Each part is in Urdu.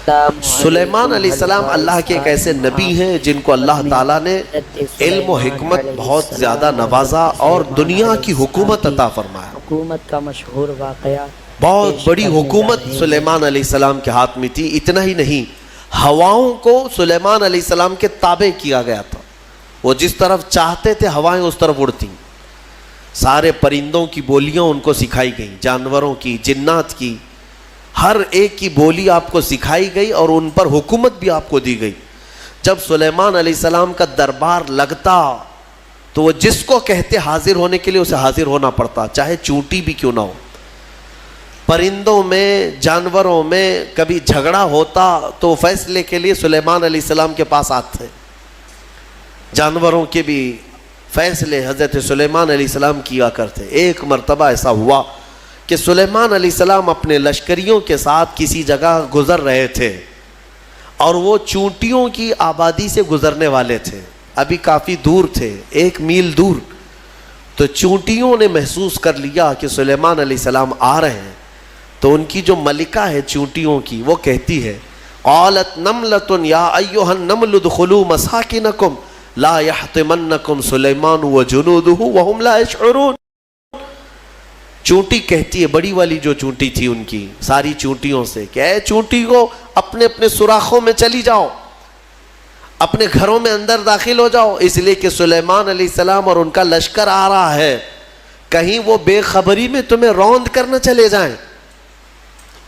سلیمان علیہ السلام اللہ کے ایک ایسے نبی ہیں جن کو اللہ تعالیٰ نے علم و حکمت بہت زیادہ نوازا اور دنیا کی حکومت عطا فرمایا۔ حکومت کا مشہور واقعہ، بہت بڑی حکومت سلیمان علیہ السلام کے ہاتھ میں تھی۔ اتنا ہی نہیں، ہواؤں کو سلیمان علیہ السلام کے تابع کیا گیا تھا، وہ جس طرف چاہتے تھے ہوائیں اس طرف اڑتی۔ سارے پرندوں کی بولیاں ان کو سکھائی گئیں، جانوروں کی، جنات کی، ہر ایک کی بولی آپ کو سکھائی گئی اور ان پر حکومت بھی آپ کو دی گئی۔ جب سلیمان علیہ السلام کا دربار لگتا تو وہ جس کو کہتے حاضر ہونے کے لیے اسے حاضر ہونا پڑتا، چاہے چونٹی بھی کیوں نہ ہو۔ پرندوں میں، جانوروں میں کبھی جھگڑا ہوتا تو فیصلے کے لیے سلیمان علیہ السلام کے پاس آتے۔ جانوروں کے بھی فیصلے حضرت سلیمان علیہ السلام کیا کرتے۔ ایک مرتبہ ایسا ہوا کہ سلیمان علیہ السلام اپنے لشکریوں کے ساتھ کسی جگہ گزر رہے تھے اور وہ چونٹیوں کی آبادی سے گزرنے والے تھے، ابھی کافی دور تھے، 1 میل دور۔ تو چونٹیوں نے محسوس کر لیا کہ سلیمان علیہ السلام آ رہے ہیں، تو ان کی جو ملکہ ہے چونٹیوں کی، وہ کہتی ہے قالت نملۃ یا ایھا النمل ادخلوا مساکنکم لا یحطمنکم سلیمان وجنودہ وہم لا یشعرون۔ چونٹی کہتی ہے، بڑی والی جو چونٹی تھی ان کی ساری چونٹیوں سے، کہ اے چونٹی کو اپنے اپنے سوراخوں میں چلی جاؤ، اپنے گھروں میں اندر داخل ہو جاؤ، اس لیے کہ سلیمان علیہ السلام اور ان کا لشکر آ رہا ہے، کہیں وہ بے خبری میں تمہیں روند کرنا چلے جائیں۔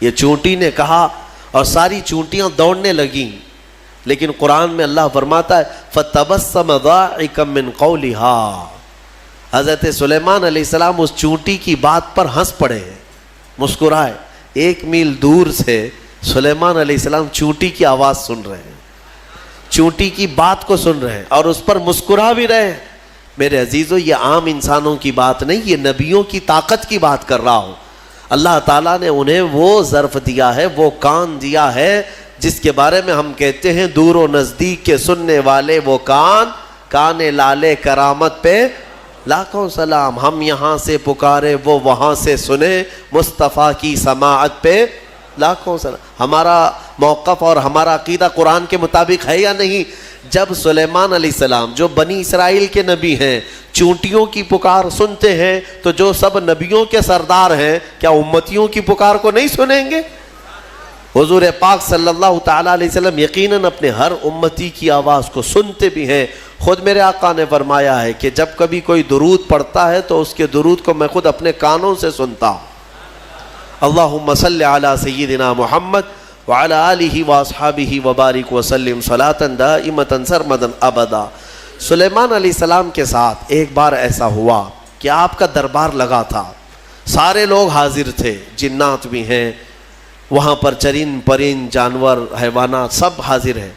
یہ چونٹی نے کہا اور ساری چونٹیاں دوڑنے لگیں، لیکن قرآن میں اللہ فرماتا ہے فَتَبَسَّمَ ضَاحِكًا مِّن قَوْلِهَا، حضرت سلیمان علیہ السلام اس چونٹی کی بات پر ہنس پڑے، مسکرائے۔ 1 میل دور سے سلیمان علیہ السلام چونٹی کی آواز سن رہے ہیں، چونٹی کی بات کو سن رہے ہیں اور اس پر مسکرا بھی رہے ہیں۔ میرے عزیزو، یہ عام انسانوں کی بات نہیں، یہ نبیوں کی طاقت کی بات کر رہا ہوں۔ اللہ تعالیٰ نے انہیں وہ ظرف دیا ہے، وہ کان دیا ہے جس کے بارے میں ہم کہتے ہیں دور و نزدیک کے سننے والے وہ کان لالے کرامت پہ لاکھوں سلام۔ ہم یہاں سے پکارے وہ وہاں سے سنے، مصطفیٰ کی سماعت پہ لاکھوں سلام۔ ہمارا موقف اور ہمارا عقیدہ قرآن کے مطابق ہے یا نہیں؟ جب سلیمان علیہ السلام جو بنی اسرائیل کے نبی ہیں چونٹیوں کی پکار سنتے ہیں، تو جو سب نبیوں کے سردار ہیں کیا امتیوں کی پکار کو نہیں سنیں گے؟ حضور پاک صلی اللہ تعالیٰ علیہ وسلم یقیناً اپنے ہر امتی کی آواز کو سنتے بھی ہیں۔ خود میرے آقا نے فرمایا ہے کہ جب کبھی کوئی درود پڑھتا ہے تو اس کے درود کو میں خود اپنے کانوں سے سنتا ہوں۔ اللہم صلی علی سیدنا محمد وعلی آلہ واصحابہ وبارک وسلم صلاۃ دائمۃ سرمدا ابدا۔ سلیمان علیہ السلام کے ساتھ ایک بار ایسا ہوا کہ آپ کا دربار لگا تھا، سارے لوگ حاضر تھے، جنات بھی ہیں وہاں پر، چرند پرند جانور حیوانات سب حاضر ہیں۔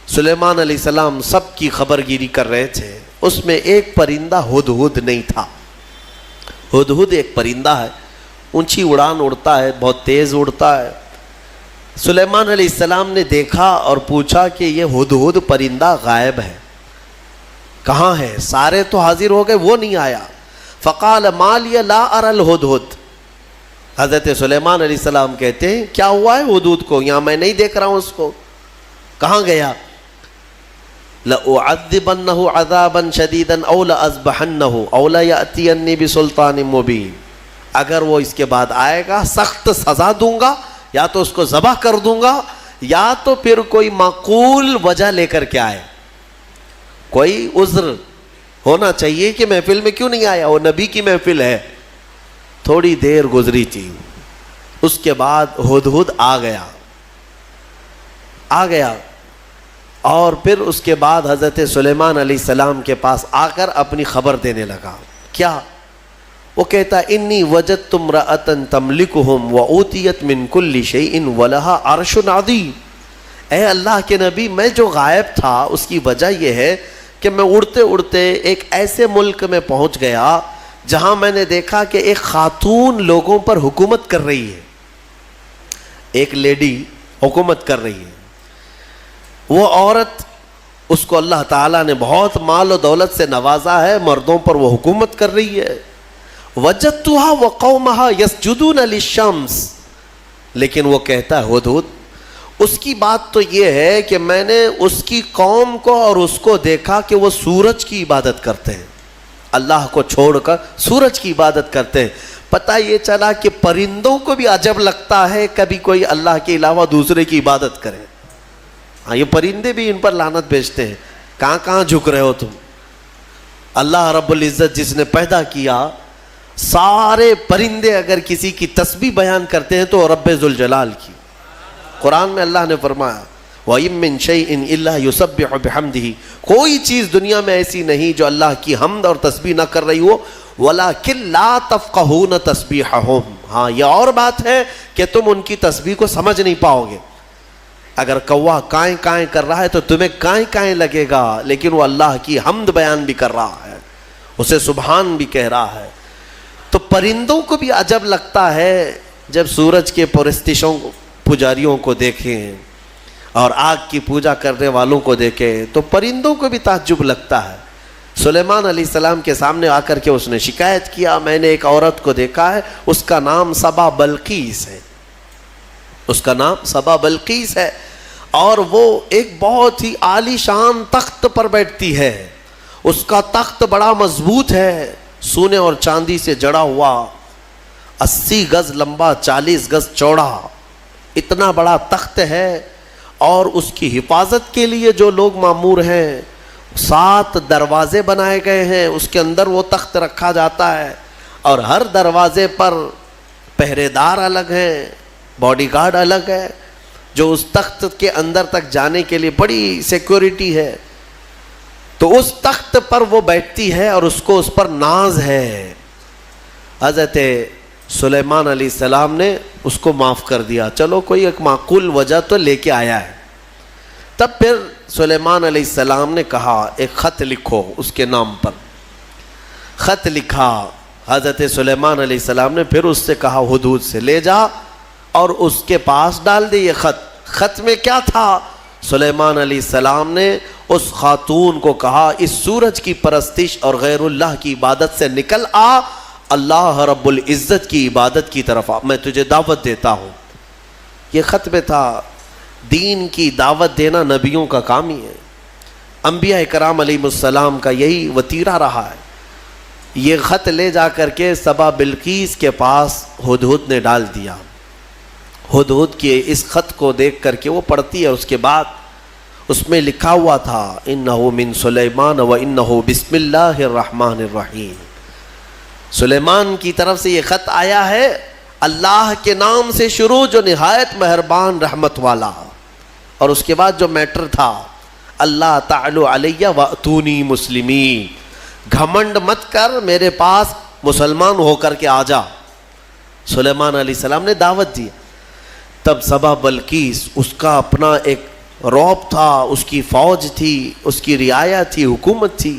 سلیمان علیہ السلام سب کی خبر گیری کر رہے تھے۔ اس میں ایک پرندہ ہدہد نہیں تھا۔ ہدہد ایک پرندہ ہے، اونچی اڑان اڑتا ہے، بہت تیز اڑتا ہے۔ سلیمان علیہ السلام نے دیکھا اور پوچھا کہ یہ ہدہد پرندہ غائب ہے، کہاں ہے؟ سارے تو حاضر ہو گئے، وہ نہیں آیا۔ فقال ما لی لا اری الہدہد۔ حضرت سلیمان علیہ السلام کہتے ہیں کیا ہوا ہے ہدہد کو؟ یہاں میں نہیں دیکھ رہا ہوں اس کو، کہاں گیا؟ لَأُعَذِّبَنَّهُ عَذَابًا شَدِيدًا أَوْ لَأَذْبَحَنَّهُ أَوْ لَيَأْتِيَنِّي بِسُلْطَانٍ مُبِينٍ۔ اگر وہ اس کے بعد آئے گا سخت سزا دوں گا، یا تو اس کو ذبح کر دوں گا، یا تو پھر کوئی معقول وجہ لے کر کے آئے، کوئی عذر ہونا چاہیے کہ محفل میں کیوں نہیں آیا، وہ نبی کی محفل ہے۔ تھوڑی دیر گزری تھی، اس کے بعد ہدہد آ گیا اور پھر اس کے بعد حضرت سلیمان علیہ السلام کے پاس آ کر اپنی خبر دینے لگا۔ کیا؟ وہ کہتا انی وجدت امرأۃ تملکہم وأوتیت من کل شیء ولہا عرش عظیم۔ اے اللہ کے نبی، میں جو غائب تھا اس کی وجہ یہ ہے کہ میں اڑتے اڑتے ایک ایسے ملک میں پہنچ گیا جہاں میں نے دیکھا کہ ایک خاتون لوگوں پر حکومت کر رہی ہے، ایک لیڈی حکومت کر رہی ہے۔ وہ عورت، اس کو اللہ تعالیٰ نے بہت مال و دولت سے نوازا ہے، مردوں پر وہ حکومت کر رہی ہے۔ وجدتها وقومها يسجدون للشمس، لیکن وہ کہتا ہے ہدہد اس کی بات تو یہ ہے کہ میں نے اس کی قوم کو اور اس کو دیکھا کہ وہ سورج کی عبادت کرتے ہیں، اللہ کو چھوڑ کر سورج کی عبادت کرتے ہیں۔ پتہ یہ چلا کہ پرندوں کو بھی عجب لگتا ہے کبھی کوئی اللہ کے علاوہ دوسرے کی عبادت کرے۔ ہاں، یہ پرندے بھی ان پر لعنت بھیجتے ہیں، کہاں کہاں جھک رہے ہو تم؟ اللہ رب العزت جس نے پیدا کیا، سارے پرندے اگر کسی کی تسبیح بیان کرتے ہیں تو رب ذوالجلال کی۔ قرآن میں اللہ نے فرمایا وَإِن مِّن شَيْءٍ إِلَّا يُسَبِّحُ بِحَمْدِهِ، کوئی چیز دنیا میں ایسی نہیں جو اللہ کی حمد اور تسبیح نہ کر رہی ہو، وَلَكِن لَا تَفْقَهُونَ تَسْبِيحَهُمْ، ہاں یہ اور بات ہے کہ تم ان کی تسبیح کو سمجھ نہیں پاؤ گے۔ اگر کوا کائیں کائیں کر رہا ہے تو تمہیں کائیں کائیں لگے گا، لیکن وہ اللہ کی حمد بیان بھی کر رہا ہے، اسے سبحان بھی کہہ رہا ہے۔ تو پرندوں کو بھی عجب لگتا ہے جب سورج کے پرستشوں پجاریوں کو دیکھیں اور آگ کی پوجا کرنے والوں کو دیکھیں تو پرندوں کو بھی تعجب لگتا ہے۔ سلیمان علیہ السلام کے سامنے آ کر کے اس نے شکایت کیا، میں نے ایک عورت کو دیکھا ہے، اس کا نام سبا بلقیس ہے، اس کا نام سبا بلقیس ہے، اور وہ ایک بہت ہی عالی شان تخت پر بیٹھتی ہے، اس کا تخت بڑا مضبوط ہے، سونے اور چاندی سے جڑا ہوا، 80 گز لمبا 40 گز چوڑا، اتنا بڑا تخت ہے، اور اس کی حفاظت کے لیے جو لوگ مامور ہیں 7 دروازے بنائے گئے ہیں، اس کے اندر وہ تخت رکھا جاتا ہے، اور ہر دروازے پر پہرے دار الگ ہیں، باڈی گارڈ الگ ہے، جو اس تخت کے اندر تک جانے کے لیے بڑی سیکیورٹی ہے۔ تو اس تخت پر وہ بیٹھتی ہے اور اس کو اس پر ناز ہے۔ حضرت سلیمان علیہ السلام نے اس کو معاف کر دیا، چلو کوئی ایک معقول وجہ تو لے کے آیا ہے۔ تب پھر سلیمان علیہ السلام نے کہا ایک خط لکھو اس کے نام پر۔ خط لکھا حضرت سلیمان علیہ السلام نے، پھر اس سے کہا ہدہد سے لے جا اور اس کے پاس ڈال دے یہ خط۔ خط میں کیا تھا؟ سلیمان علیہ السلام نے اس خاتون کو کہا اس سورج کی پرستش اور غیر اللہ کی عبادت سے نکل آ، اللہ رب العزت کی عبادت کی طرف آ، میں تجھے دعوت دیتا ہوں۔ یہ خط میں تھا۔ دین کی دعوت دینا نبیوں کا کام ہی ہے، انبیاء کرام علیہ السلام کا یہی وتیرہ رہا ہے۔ یہ خط لے جا کر کے سبا بلقیس کے پاس ہدہد نے ڈال دیا۔ ہدہد کے اس خط کو دیکھ کر کے وہ پڑھتی ہے، اس کے بعد اس میں لکھا ہوا تھا انہو من سلیمان و انہو بسم اللہ الرحمن الرحیم، سلیمان کی طرف سے یہ خط آیا ہے اللہ کے نام سے شروع جو نہایت مہربان رحمت والا، اور اس کے بعد جو میٹر تھا اللہ تعالی علیہ واتونی مسلمین، گھمنڈ مت کر، میرے پاس مسلمان ہو کر کے آ جا۔ سلیمان علیہ السلام نے دعوت دی۔ تب سبا بلقیس، اس کا اپنا ایک رعب تھا، اس کی فوج تھی، اس کی رعایا تھی، حکومت تھی،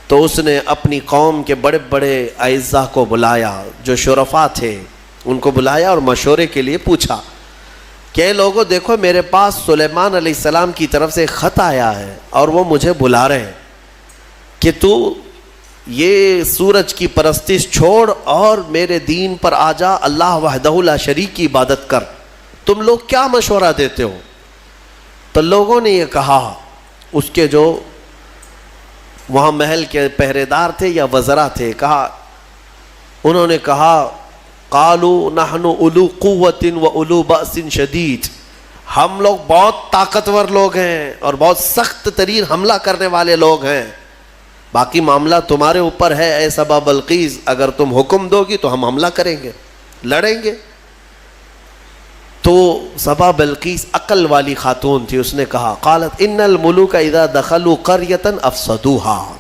تو اس نے اپنی قوم کے بڑے بڑے اعزاء کو بلایا، جو شرفاء تھے ان کو بلایا اور مشورے کے لیے پوچھا کہ لوگوں دیکھو میرے پاس سلیمان علیہ السلام کی طرف سے خط آیا ہے اور وہ مجھے بلا رہے ہیں کہ تو یہ سورج کی پرستش چھوڑ اور میرے دین پر آ جا، اللہ وحدہ لا شریک کی عبادت کر، تم لوگ کیا مشورہ دیتے ہو؟ تو لوگوں نے یہ کہا، اس کے جو وہاں محل کے پہرے دار تھے یا وزراء تھے، انہوں نے کہا قالوا نحن اولو قوت و اولو بأس شدید، ہم لوگ بہت طاقتور لوگ ہیں اور بہت سخت ترین حملہ کرنے والے لوگ ہیں، باقی معاملہ تمہارے اوپر ہے اے سبا بلقیس، اگر تم حکم دو گی تو ہم حملہ کریں گے، لڑیں گے۔ تو سبا بلقیس عقل والی خاتون تھی، اس نے کہا قالت ان الملوک اذا دخلوا قریۃ افسدوها،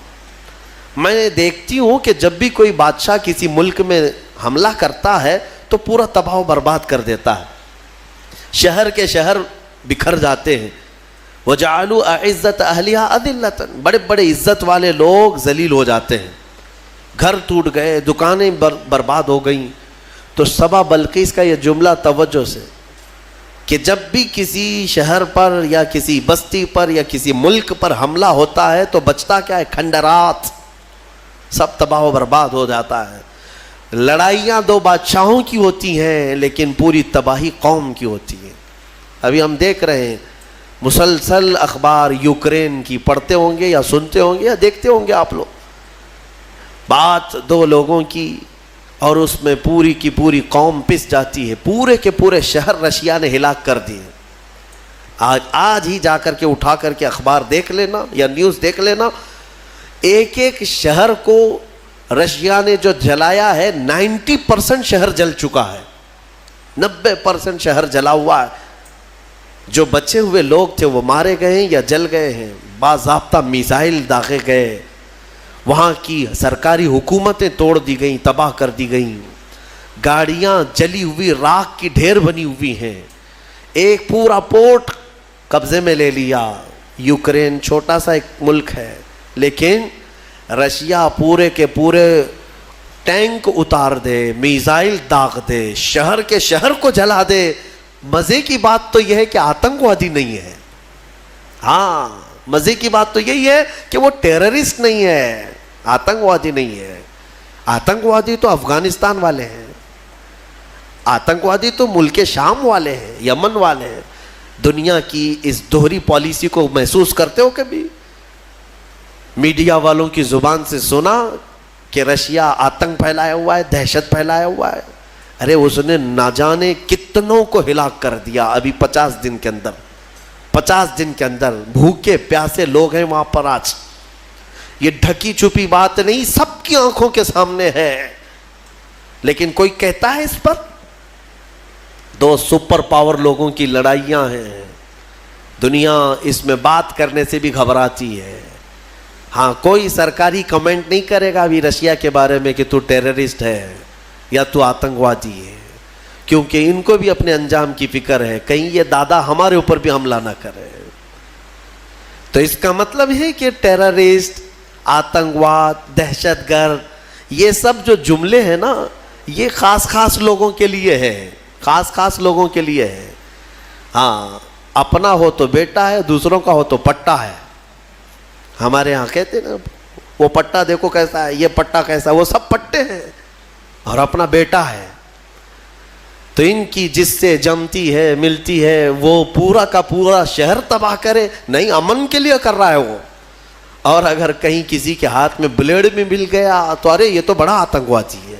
میں دیکھتی ہوں کہ جب بھی کوئی بادشاہ کسی ملک میں حملہ کرتا ہے تو پورا تباہ و برباد کر دیتا ہے، شہر کے شہر بکھر جاتے ہیں، وجعلوا اعزت اہلها اذلۃ، بڑے بڑے عزت والے لوگ ذلیل ہو جاتے ہیں، گھر ٹوٹ گئے، دکانیں برباد ہو گئیں۔ تو سبا بلقیس کا یہ جملہ توجہ سے کہ جب بھی کسی شہر پر یا کسی بستی پر یا کسی ملک پر حملہ ہوتا ہے تو بچتا کیا ہے؟ کھنڈرات، سب تباہ و برباد ہو جاتا ہے۔ لڑائیاں دو بادشاہوں کی ہوتی ہیں لیکن پوری تباہی قوم کی ہوتی ہے۔ ابھی ہم دیکھ رہے ہیں مسلسل اخبار یوکرین کی پڑھتے ہوں گے یا سنتے ہوں گے یا دیکھتے ہوں گے آپ لوگ. بات دو لوگوں کی اور اس میں پوری کی پوری قوم پس جاتی ہے. پورے کے پورے شہر رشیا نے ہلاک کر دیے. آج ہی جا کر کے اٹھا کر کے اخبار دیکھ لینا یا نیوز دیکھ لینا, ایک ایک شہر کو رشیا نے جو جلایا ہے 90% شہر جل چکا ہے, 90% شہر جلا ہوا ہے. جو بچے ہوئے لوگ تھے وہ مارے گئے ہیں یا جل گئے ہیں. باضابطہ میزائل داغے گئے, وہاں کی سرکاری حکومتیں توڑ دی گئیں, تباہ کر دی گئیں, گاڑیاں جلی ہوئی راکھ کی ڈھیر بنی ہوئی ہیں. ایک پورا پورٹ قبضے میں لے لیا. یوکرین چھوٹا سا ایک ملک ہے, لیکن رشیا پورے کے پورے ٹینک اتار دے, میزائل داغ دے, شہر کے شہر کو جلا دے. مزے کی بات تو یہ ہے کہ آتنکوادی نہیں ہے. ہاں, مزے کی بات تو یہی ہے کہ وہ ٹیررسٹ نہیں ہے, آتنکوادی نہیں ہے. آتنکوادی تو افغانستان والے ہیں, آتنکوادی تو ملک شام والے ہیں, یمن والے ہیں. دنیا کی اس دوہری پالیسی کو محسوس کرتے ہو کبھی؟ میڈیا والوں کی زبان سے سنا کہ رشیا آتنک پھیلایا ہوا ہے, دہشت پھیلایا ہوا ہے. ارے اس نے نہ جانے کتنوں کو ہلاک کر دیا ابھی 50 دن کے اندر. 50 دن کے اندر بھوکے پیاسے لوگ ہیں وہاں پر. آج یہ ڈھکی چھپی بات نہیں, سب کی آنکھوں کے سامنے ہے. لیکن کوئی کہتا ہے اس پر؟ دو سپر پاور لوگوں کی لڑائیاں ہیں. دنیا اس میں بات کرنے سے بھی گھبراتی ہے. ہاں, کوئی سرکاری کمنٹ نہیں کرے گا ابھی رشیا کے بارے میں کہ تو ٹیررسٹ ہے یا تو آتنکوادی ہے, کیونکہ ان کو بھی اپنے انجام کی فکر ہے, کہیں یہ دادا ہمارے اوپر بھی حملہ نہ کرے. تو اس کا مطلب ہے کہ ٹیررسٹ, آتنکواد, دہشت گرد, یہ سب جو جملے ہیں نا, یہ خاص خاص لوگوں کے لیے ہے, خاص خاص لوگوں کے لیے ہے. ہاں, اپنا ہو تو بیٹا ہے, دوسروں کا ہو تو پٹا ہے. ہمارے ہاں کہتے ہیں نا, وہ پٹا دیکھو کیسا ہے, یہ پٹا کیسا ہے, وہ سب پٹے ہیں اور اپنا بیٹا ہے. تو ان کی جس سے جمتی ہے ملتی ہے وہ پورا کا پورا شہر تباہ کرے, نہیں امن کے لیے کر رہا ہے وہ. اور اگر کہیں کسی کے ہاتھ میں بلیڈ بھی مل گیا تو ارے یہ تو بڑا آتنکوادی ہے.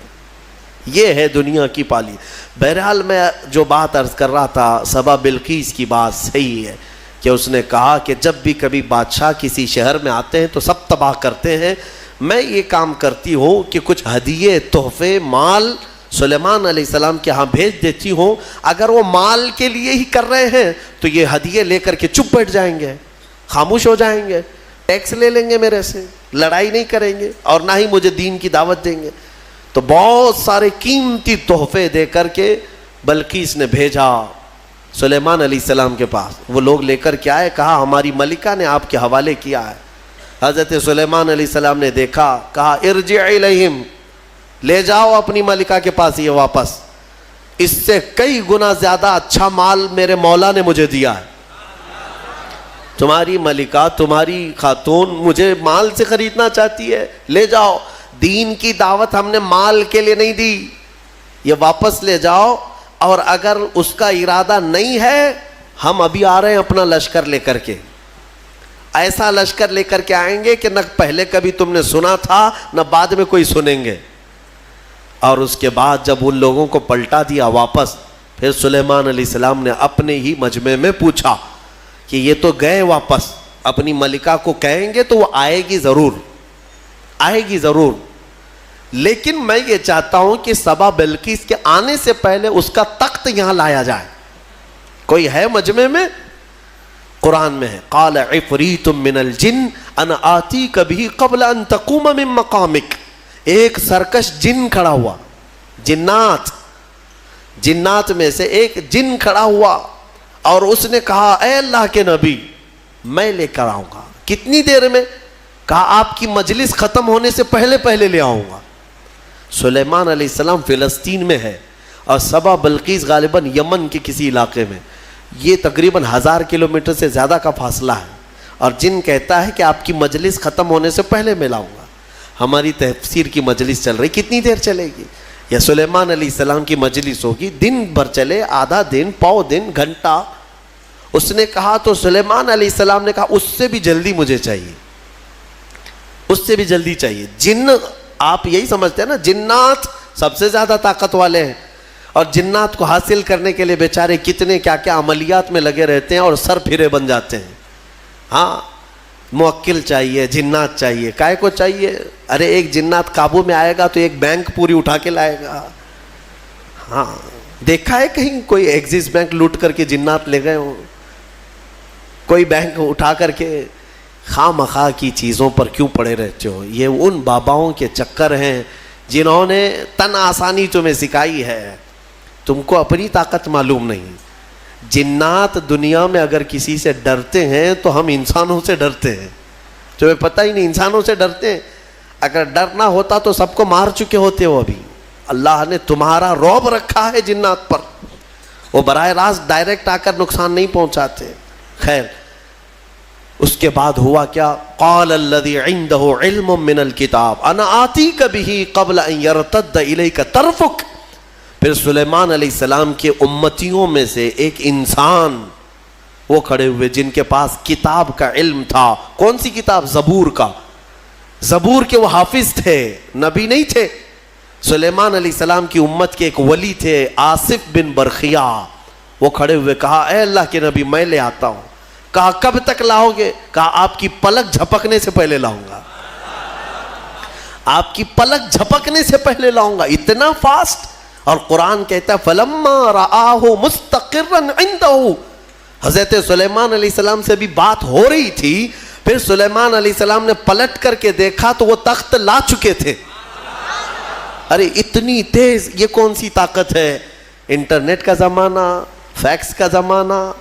یہ ہے دنیا کی پالی. بہرحال میں جو بات عرض کر رہا تھا, سبا بلقیس کی بات صحیح ہے کہ اس نے کہا کہ جب بھی کبھی بادشاہ کسی شہر میں آتے ہیں تو سب تباہ کرتے ہیں. میں یہ کام کرتی ہوں کہ کچھ ہدیے, تحفے, مال سلیمان علیہ السلام کے ہاں بھیج دیتی ہوں. اگر وہ مال کے لیے ہی کر رہے ہیں تو یہ ہدیے لے کر کے چپ بیٹھ جائیں گے, خاموش ہو جائیں گے, ٹیکس لے لیں گے میرے سے, لڑائی نہیں کریں گے اور نہ ہی مجھے دین کی دعوت دیں گے. تو بہت سارے قیمتی تحفے دے کر کے بلقیس نے بھیجا سلیمان علیہ السلام کے پاس. وہ لوگ لے کر کے آئے, کہا ہماری ملکہ نے آپ کے حوالے کیا ہے. حضرت سلیمان علیہ السلام نے دیکھا, کہا ارجع الیہم, لے جاؤ اپنی ملکہ کے پاس یہ واپس, اس سے کئی گنا زیادہ اچھا مال میرے مولا نے مجھے دیا ہے. تمہاری ملکہ, تمہاری خاتون مجھے مال سے خریدنا چاہتی ہے, لے جاؤ. دین کی دعوت ہم نے مال کے لیے نہیں دی, یہ واپس لے جاؤ. اور اگر اس کا ارادہ نہیں ہے, ہم ابھی آ رہے ہیں اپنا لشکر لے کر کے. ایسا لشکر لے کر کے آئیں گے کہ نہ پہلے کبھی تم نے سنا تھا نہ بعد میں کوئی سنیں گے. اور اس کے بعد جب ان لوگوں کو پلٹا دیا واپس, پھر سلیمان علیہ السلام نے اپنے ہی مجمع میں پوچھا کہ یہ تو گئے واپس, اپنی ملکہ کو کہیں گے تو وہ آئے گی ضرور, آئے گی ضرور, لیکن میں یہ چاہتا ہوں کہ سبا بلقیس کے آنے سے پہلے اس کا تخت یہاں لایا جائے. کوئی ہے مجمع میں؟ قرآن میں ہے, قال عفریت من الجن انا آتیک بہ قبل ان تقوم من مقامک. ایک سرکش جن کھڑا ہوا, جنات میں سے ایک جن کھڑا ہوا اور اس نے کہا اے اللہ کے نبی میں لے کر آؤں گا. کتنی دیر میں؟ کہا آپ کی مجلس ختم ہونے سے پہلے پہلے لے آؤں گا. سلیمان علیہ السلام فلسطین میں ہے اور سبا بلقیس غالباً یمن کے کسی علاقے میں. یہ تقریباً 1000 کلومیٹر سے زیادہ کا فاصلہ ہے, اور جن کہتا ہے کہ آپ کی مجلس ختم ہونے سے پہلے میں لاؤں گا. ہماری تفسیر کی مجلس چل رہی, کتنی دیر چلے گی؟ یا سلیمان علیہ السلام کی مجلس ہوگی, دن بھر چلے, آدھا دن, پاؤ دن, گھنٹہ, اس نے کہا تو سلیمان علیہ السلام نے کہا اس سے بھی جلدی مجھے چاہیے، اس سے بھی جلدی چاہیے۔ جن آپ یہی سمجھتے ہیں نا جنات سب سے زیادہ طاقت والے ہیں، اور جنات کو حاصل کرنے کے لیے بیچارے کتنے کیا کیا عملیات میں لگے رہتے ہیں اور سر پھرے بن جاتے ہیں۔ ہاں موکل چاہیے، جنات چاہیے، کائے کو چاہیے؟ ارے ایک جنات قابو میں آئے گا تو ایک بینک پوری اٹھا کے لائے گا۔ ہاں دیکھا ہے کہیں کوئی ایکسس بینک لوٹ کر کے جنات لے گئے ہوں؟ کوئی بینک اٹھا کر کے خواہ مخواہ کی چیزوں پر کیوں پڑے رہتے ہو؟ یہ ان باباؤں کے چکر ہیں جنہوں نے تن آسانی تمہیں سکھائی ہے، تم کو اپنی طاقت معلوم نہیں۔ جنات دنیا میں اگر کسی سے ڈرتے ہیں تو ہم انسانوں سے ڈرتے ہیں، تمہیں پتہ ہی نہیں انسانوں سے ڈرتے ہیں۔ اگر ڈر نہ ہوتا تو سب کو مار چکے ہوتے ہو ابھی۔ اللہ نے تمہارا رعب رکھا ہے جنات پر، وہ براہ راست ڈائریکٹ آ کر نقصان نہیں پہنچاتے۔ خیر اس کے بعد ہوا کیا؟ قال الذی عنده علم من الکتاب انا آتیک به قبل ان یرتد الیک طرفک۔ پھر سلیمان علیہ السلام کے امتیوں میں سے ایک انسان وہ کھڑے ہوئے جن کے پاس کتاب کا علم تھا۔ کون سی کتاب؟ زبور کا۔ زبور کے وہ حافظ تھے، نبی نہیں تھے۔ سلیمان علیہ السلام کی امت کے ایک ولی تھے آصف بن برخیا، وہ کھڑے ہوئے کہا اے اللہ کے نبی میں لے آتا ہوں۔ کہا کب تک لاؤ گے؟ کہا آپ کی پلک جھپکنے سے پہلے لاؤں گا، آپ کی پلک جھپکنے سے پہلے لاؤں گا۔ اتنا فاسٹ۔ اور قرآن کہتا ہے فَلَمَّا رَآهُ مُسْتَقِرًّا عِنْدَهُ۔ حضرت سلیمان علیہ السلام سے بھی بات ہو رہی تھی، پھر سلیمان علیہ السلام نے پلٹ کر کے دیکھا تو وہ تخت لا چکے تھے۔ ارے اتنی تیز، یہ کون سی طاقت ہے؟ انٹرنیٹ کا زمانہ، فیکس کا زمانہ،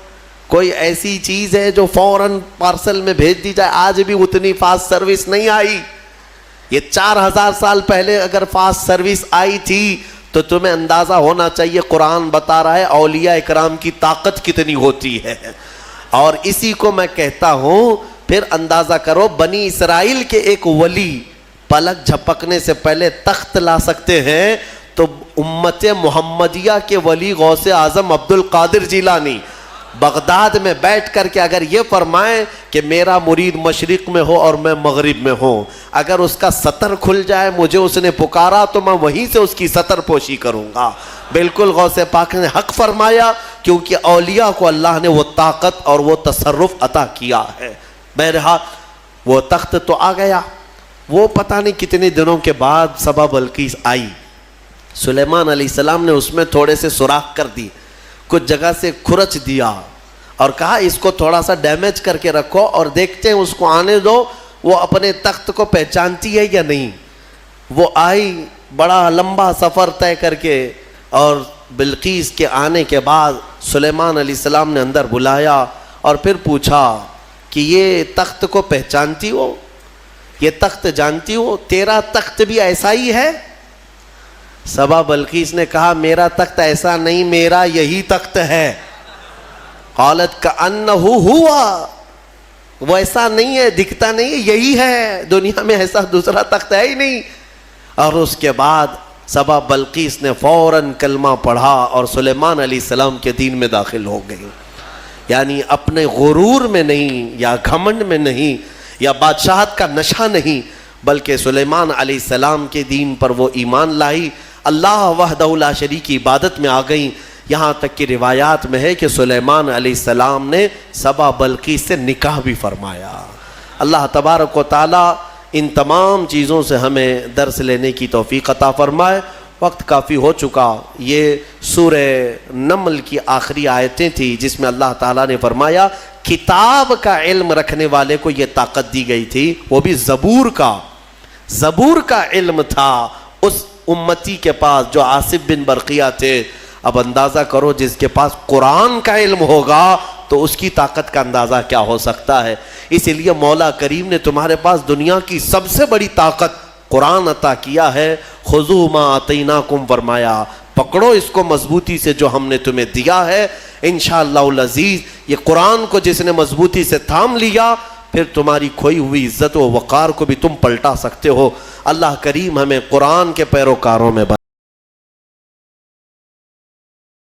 کوئی ایسی چیز ہے جو فوراً پارسل میں بھیج دی جائے؟ آج بھی اتنی فاسٹ سروس نہیں آئی۔ یہ 4000 سال پہلے اگر فاسٹ سروس آئی تھی تو تمہیں اندازہ ہونا چاہیے قرآن بتا رہا ہے اولیاء اکرام کی طاقت کتنی ہوتی ہے۔ اور اسی کو میں کہتا ہوں، پھر اندازہ کرو بنی اسرائیل کے ایک ولی پلک جھپکنے سے پہلے تخت لا سکتے ہیں، تو امت محمدیہ کے ولی غوث اعظم عبد القادر جیلانی بغداد میں بیٹھ کر کے اگر یہ فرمائیں کہ میرا مرید مشرق میں ہو اور میں مغرب میں ہوں، اگر اس کا سطر کھل جائے، مجھے اس نے پکارا تو میں وہیں سے اس کی سطر پوشی کروں گا۔ بالکل غوث پاک نے حق فرمایا، کیونکہ اولیاء کو اللہ نے وہ طاقت اور وہ تصرف عطا کیا ہے۔ بہرحال وہ تخت تو آ گیا۔ وہ پتہ نہیں کتنے دنوں کے بعد سبا بلقیس آئی، سلیمان علیہ السلام نے اس میں تھوڑے سے سوراخ کر دی، کچھ جگہ سے کھرچ دیا اور کہا اس کو تھوڑا سا ڈیمیج کر کے رکھو اور دیکھتے ہیں اس کو آنے دو وہ اپنے تخت کو پہچانتی ہے یا نہیں۔ وہ آئی، بڑا لمبا سفر طے کر کے، اور بلقیس کے آنے کے بعد سلیمان علیہ السلام نے اندر بلایا اور پھر پوچھا کہ یہ تخت کو پہچانتی ہو؟ یہ تخت جانتی ہو؟ تیرا تخت بھی ایسا ہی ہے؟ سبا بلقیس نے کہا میرا تخت ایسا نہیں، میرا یہی تخت ہے۔ قالت کأنہ ہوا، وہ ایسا نہیں ہے، دکھتا نہیں ہے، یہی ہے، دنیا میں ایسا دوسرا تخت ہے ہی نہیں۔ اور اس کے بعد سبا بلقیس نے فوراً کلمہ پڑھا اور سلیمان علیہ السلام کے دین میں داخل ہو گئی۔ یعنی اپنے غرور میں نہیں، یا گھمنڈ میں نہیں، یا بادشاہت کا نشہ نہیں، بلکہ سلیمان علیہ السلام کے دین پر وہ ایمان لائی، اللہ وحدہ لا شریک کی عبادت میں آ گئیں۔ یہاں تک کہ روایات میں ہے کہ سلیمان علیہ السلام نے سبا بلقیس سے نکاح بھی فرمایا۔ اللہ تبارک و تعالی ان تمام چیزوں سے ہمیں درس لینے کی توفیق عطا فرمائے۔ وقت کافی ہو چکا۔ یہ سورہ نمل کی آخری آیتیں تھیں جس میں اللہ تعالیٰ نے فرمایا کتاب کا علم رکھنے والے کو یہ طاقت دی گئی تھی، وہ بھی زبور کا علم تھا اس امتی کے پاس جو آصف بن برقیہ تھے۔ اب اندازہ کرو جس کے پاس قرآن کا علم ہوگا تو اس کی طاقت کا اندازہ کیا ہو سکتا ہے۔ اسی لیے مولا کریم نے تمہارے پاس دنیا کی سب سے بڑی طاقت قرآن عطا کیا ہے۔ خذوا ما آتیناکم، فرمایا پکڑو اس کو مضبوطی سے جو ہم نے تمہیں دیا ہے۔ انشاءاللہ العزیز یہ قرآن کو جس نے مضبوطی سے تھام لیا، پھر تمہاری کھوئی ہوئی عزت و وقار کو بھی تم پلٹا سکتے ہو۔ اللہ کریم ہمیں قرآن کے پیروکاروں میں